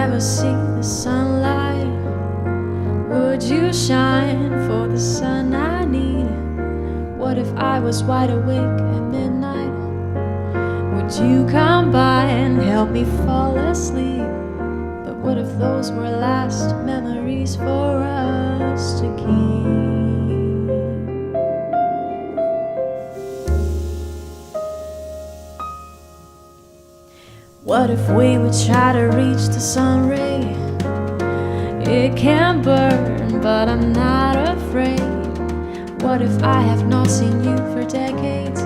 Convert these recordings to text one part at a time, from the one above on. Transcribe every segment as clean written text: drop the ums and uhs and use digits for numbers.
never see the sunlight, would you shine for the sun I need? What if I was wide awake at midnight? Would you come by and help me fall asleep? But what if those were last memories for us to keep? What if we would try to reach the sun ray? It can burn, but I'm not afraid. What if I have not seen you for decades?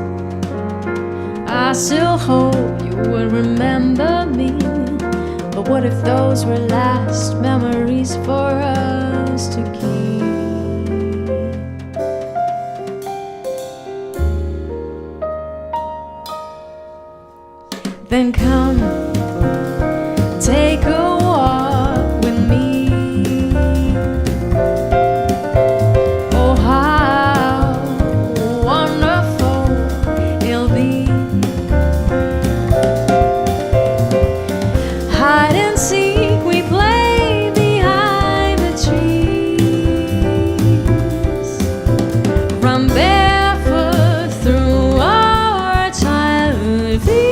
I still hope you would remember me. But what if those were last memories for us to keep? Then come, take a walk with me. Oh, how wonderful it'll be. Hide and seek, we play behind the trees. Run barefoot through our childhood feet.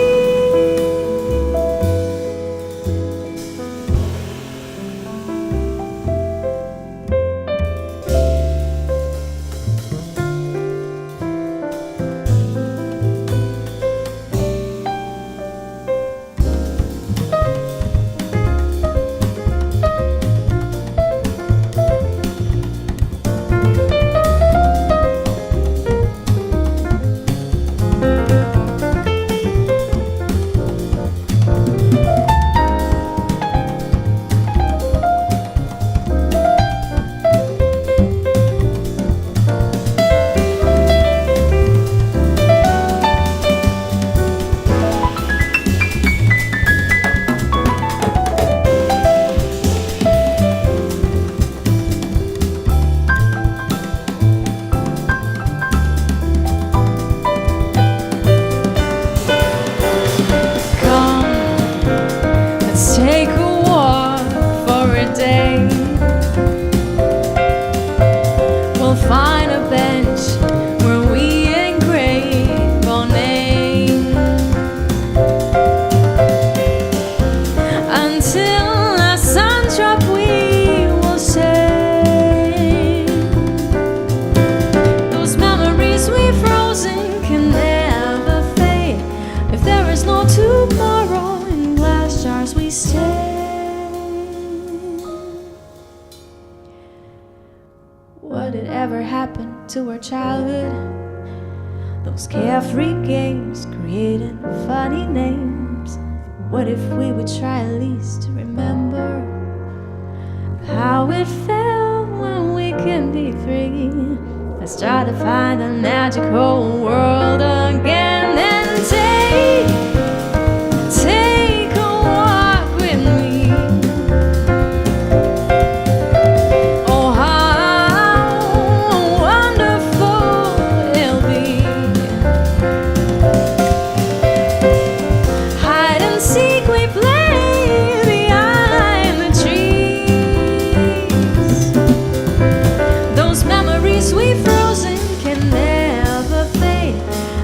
Take a walk for a day. We'll find a bench where we engrave our names. Until the sun drop we will sing. Those memories we've frozen can never fade. If there is no tomorrow, in glass jars we stay. What had ever happened to our childhood? Those carefree games, creating funny names. What if we would try at least to remember how it felt when we can be free? Let's try to find a magical world again and take a walk with me. Oh, how wonderful it'll be. Hide and seek, we play behind the trees. Those memories we've frozen can never fade.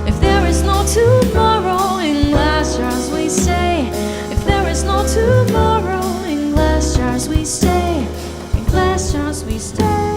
If there is no tomorrow, in glass jars we stay. If there is no tomorrow, in glass jars we stay. In glass jars we stay.